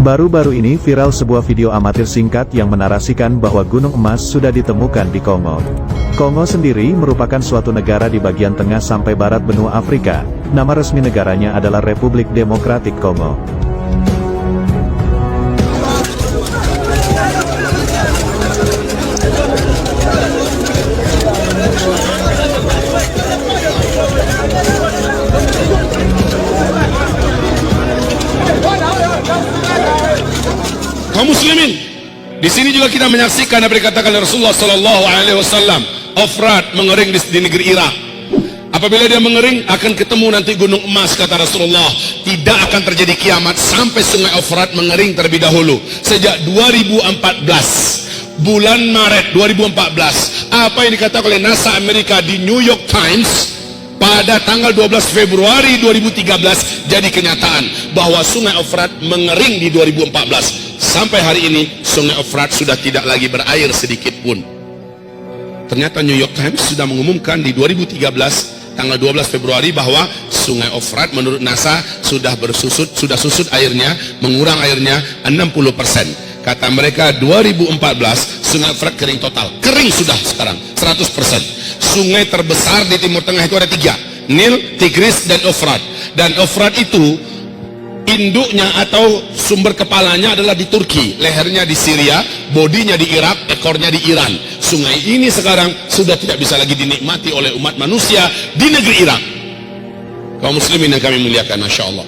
Baru-baru ini viral sebuah video amatir singkat yang menarasikan bahwa gunung emas sudah ditemukan di Kongo. Kongo sendiri merupakan suatu negara di bagian tengah sampai barat benua Afrika. Nama resmi negaranya adalah Republik Demokratik Kongo. Kaum muslimin, di sini juga kita menyaksikan apa dikatakan oleh Rasulullah sallallahu alaihi wasallam, Ofrat mengering di negeri Irak. Apabila dia mengering akan ketemu nanti gunung emas, kata Rasulullah. Tidak akan terjadi kiamat sampai sungai Ofrat mengering terlebih dahulu. Sejak 2014, bulan Maret 2014, apa yang dikatakan oleh NASA Amerika di New York Times pada tanggal 12 Februari 2013 jadi kenyataan bahwa sungai Ofrat mengering di 2014. Sampai hari ini sungai Ofrat sudah tidak lagi berair sedikit pun. Ternyata New York Times sudah mengumumkan di 2013 tanggal 12 Februari bahwa sungai Ofrat menurut NASA sudah susut airnya, mengurang airnya 60%. Kata mereka 2014 sungai Ofrat kering total. Kering sudah sekarang 100%. Sungai terbesar di Timur Tengah itu ada 3, Nil, Tigris, dan Ofrat. Dan Ofrat itu induknya atau sumber kepalanya adalah di Turki, lehernya di Syria, bodinya di Irak, ekornya di Iran. Sungai ini sekarang sudah tidak bisa lagi dinikmati oleh umat manusia di negeri Irak. Kaum muslimin yang kami muliakan, Masya Allah.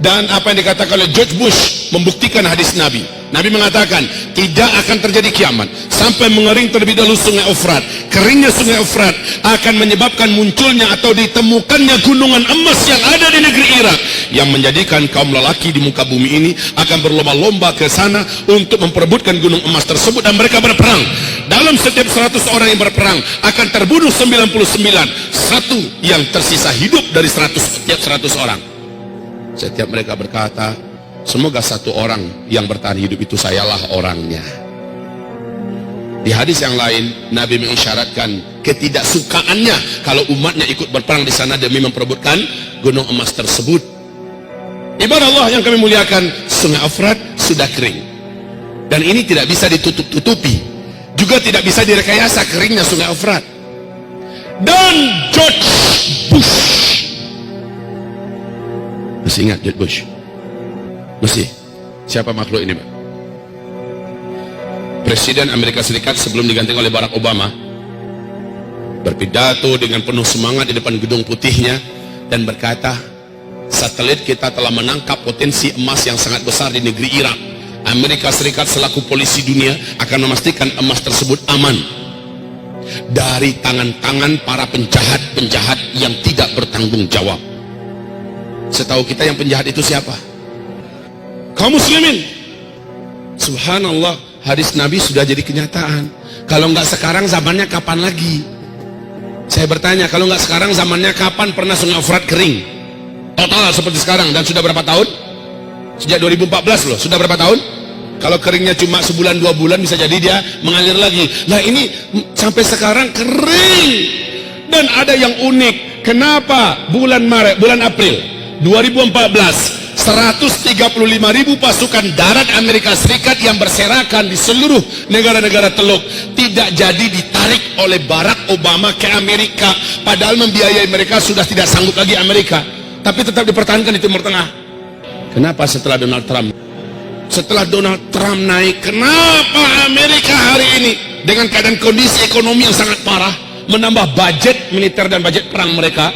Dan apa yang dikatakan oleh George Bush membuktikan hadis Nabi. Nabi mengatakan tidak akan terjadi kiamat sampai mengering terlebih dahulu sungai Ofrat. Keringnya sungai Ofrat akan menyebabkan munculnya atau ditemukannya gunungan emas yang ada di negeri Irak, yang menjadikan kaum lelaki di muka bumi ini akan berlomba-lomba ke sana untuk memperebutkan gunung emas tersebut, dan mereka berperang. Dalam setiap 100 orang yang berperang akan terbunuh 99, satu yang tersisa hidup dari 100 orang. Setiap mereka berkata, semoga satu orang yang bertahan hidup itu sayalah orangnya. Di hadis yang lain, Nabi mengisyaratkan ketidaksukaannya kalau umatnya ikut berperang di sana demi memperebutkan gunung emas tersebut. Ibadah Allah yang kami muliakan, sungai Ofrat sudah kering. Dan ini tidak bisa ditutup-tutupi. Juga tidak bisa direkayasa keringnya sungai Ofrat. Dan George Bush, masih ingat George Bush? Masih? Siapa makhluk ini, Pak? Presiden Amerika Serikat sebelum diganti oleh Barack Obama berpidato dengan penuh semangat di depan gedung putihnya dan berkata, satelit kita telah menangkap potensi emas yang sangat besar di negeri Irak. Amerika Serikat selaku polisi dunia akan memastikan emas tersebut aman dari tangan-tangan para penjahat-penjahat yang tidak bertanggung jawab. Setahu kita yang penjahat itu siapa? Kaum muslimin, subhanallah, hadis Nabi sudah jadi kenyataan. Kalau nggak sekarang, zamannya kapan lagi? Saya bertanya, kalau nggak sekarang, zamannya kapan pernah sungai Ofrat kering total seperti sekarang? Dan sudah berapa tahun? Sejak 2014 loh, sudah berapa tahun? Kalau keringnya cuma sebulan 2 bulan, bisa jadi dia mengalir lagi. Nah ini sampai sekarang kering. Dan ada yang unik, kenapa bulan April 2014 135.000 pasukan darat Amerika Serikat yang berserakan di seluruh negara-negara Teluk tidak jadi ditarik oleh Barack Obama ke Amerika, padahal membiayai mereka sudah tidak sanggup lagi Amerika, tapi tetap dipertahankan di Timur Tengah. Kenapa setelah Donald Trump naik, kenapa Amerika hari ini dengan keadaan kondisi ekonomi yang sangat parah menambah budget militer dan budget perang mereka,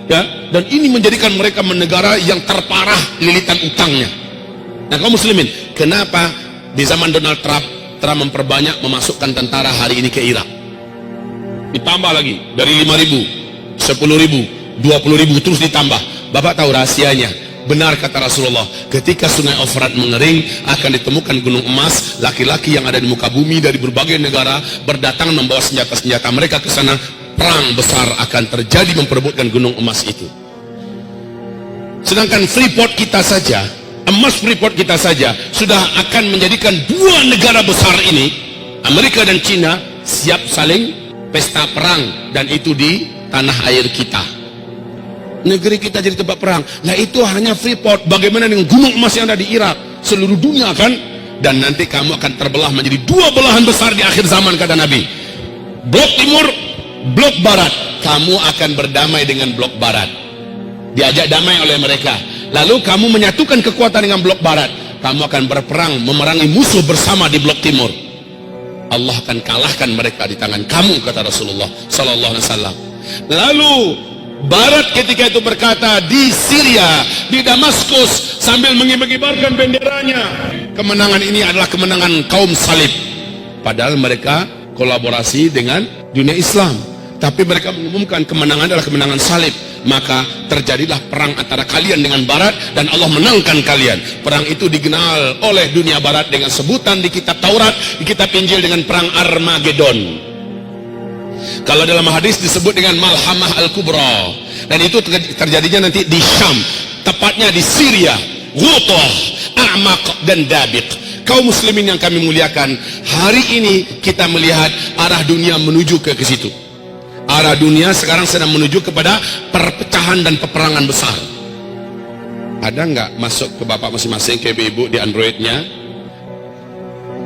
ya, dan ini menjadikan mereka negara yang terparah lilitan utangnya. Nah kaum muslimin, kenapa di zaman Donald Trump memperbanyak memasukkan tentara hari ini ke Irak? Ditambah lagi dari 5.000, 10.000, 20.000 terus ditambah. Bapak tahu rahasianya? Benar kata Rasulullah, ketika sungai Ofrat mengering akan ditemukan gunung emas. Laki-laki yang ada di muka bumi dari berbagai negara berdatangan membawa senjata-senjata mereka ke sana. Perang besar akan terjadi memperebutkan gunung emas itu. Sedangkan Freeport kita saja, emas Freeport kita saja sudah akan menjadikan dua negara besar ini, Amerika dan Cina, siap saling pesta perang, dan itu di tanah air kita. Negeri kita jadi tempat perang. Nah itu hanya Freeport. Bagaimana dengan gunung emas yang ada di Irak? seluruh dunia kan, dan nanti kamu akan terbelah menjadi dua belahan besar di akhir zaman, kata Nabi. Blok timur, blok barat. Kamu akan berdamai dengan blok barat, diajak damai oleh mereka. Lalu kamu menyatukan kekuatan dengan blok barat, kamu akan berperang memerangi musuh bersama di blok timur. Allah akan kalahkan mereka di tangan kamu, kata Rasulullah sallallahu alaihi wasallam. Lalu barat ketika itu berkata di Syria, di Damaskus, sambil mengibar-ibarkan benderanya, kemenangan ini adalah kemenangan kaum salib. Padahal mereka kolaborasi dengan dunia Islam, tapi mereka mengumumkan kemenangan adalah kemenangan salib. Maka terjadilah perang antara kalian dengan barat, dan Allah menangkan kalian. Perang itu dikenal oleh dunia barat dengan sebutan di kitab Taurat, di kitab Injil dengan perang Armageddon. Kalau dalam hadis disebut dengan Malhamah Al-Kubra, dan itu terjadinya nanti di Syam, tepatnya di Syria, Ghutah, A'maq, dan Dabiq. Kaum muslimin yang kami muliakan, hari ini kita melihat arah dunia menuju ke situ. Arah dunia sekarang sedang menuju kepada perpecahan dan peperangan besar. Ada nggak masuk ke bapak masing-masing, ke ibu-ibu di Androidnya,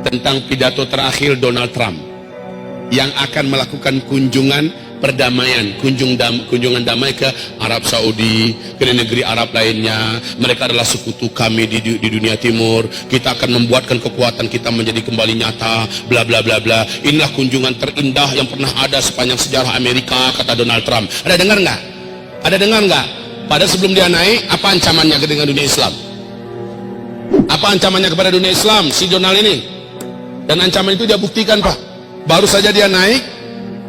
tentang pidato terakhir Donald Trump yang akan melakukan kunjungan perdamaian, kunjungan damai ke Arab Saudi, ke negeri Arab lainnya. Mereka adalah sekutu kami di dunia timur. Kita akan membuatkan kekuatan kita menjadi kembali nyata, bla bla bla bla. Inilah kunjungan terindah yang pernah ada sepanjang sejarah Amerika, kata Donald Trump. Ada dengar nggak? Ada dengar nggak? Padahal sebelum dia naik, apa ancamannya dengan dunia Islam? Apa ancamannya kepada dunia Islam si Donald ini? Dan ancaman itu dia buktikan, Pak. Baru saja dia naik,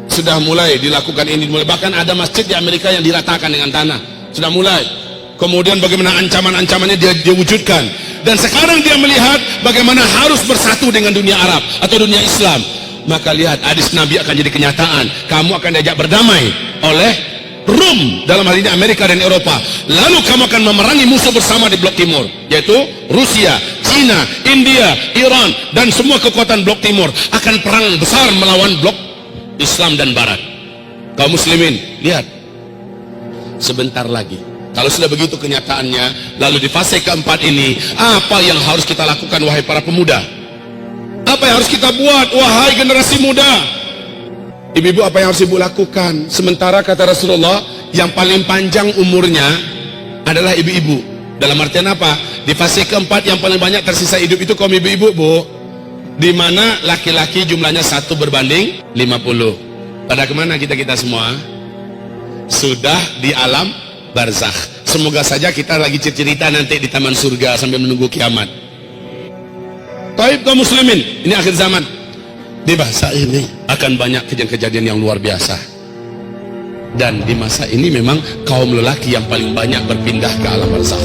sudah mulai dilakukan ini, bahkan ada masjid di Amerika yang diratakan dengan tanah, sudah mulai. Kemudian bagaimana ancaman-ancamannya dia wujudkan, dan sekarang dia melihat bagaimana harus bersatu dengan dunia Arab atau dunia Islam. Maka lihat, hadis Nabi akan jadi kenyataan. Kamu akan diajak berdamai oleh Rum, dalam hal ini Amerika dan Eropa. Lalu kamu akan memerangi musuh bersama di blok timur, yaitu Rusia, China, India, Iran, dan semua kekuatan blok timur akan perang besar melawan blok Islam dan Barat. Kaum muslimin, lihat, sebentar lagi, kalau sudah begitu kenyataannya, lalu di fase keempat ini, apa yang harus kita lakukan, wahai para pemuda? Apa yang harus kita buat, wahai generasi muda? Ibu-ibu, apa yang harus ibu lakukan? Sementara kata Rasulullah, yang paling panjang umurnya adalah ibu-ibu. Dalam artian apa? Di fase keempat yang paling banyak tersisa hidup itu kaum ibu-ibu, Bu. Di mana laki-laki jumlahnya 1 berbanding 50. Pada kemana kita semua? Sudah di alam barzakh. Semoga saja kita lagi cerita nanti di taman surga sambil menunggu kiamat. Taib kaum muslimin, ini akhir zaman. Di masa ini akan banyak kejadian-kejadian yang luar biasa. Dan di masa ini memang kaum lelaki yang paling banyak berpindah ke alam barzakh.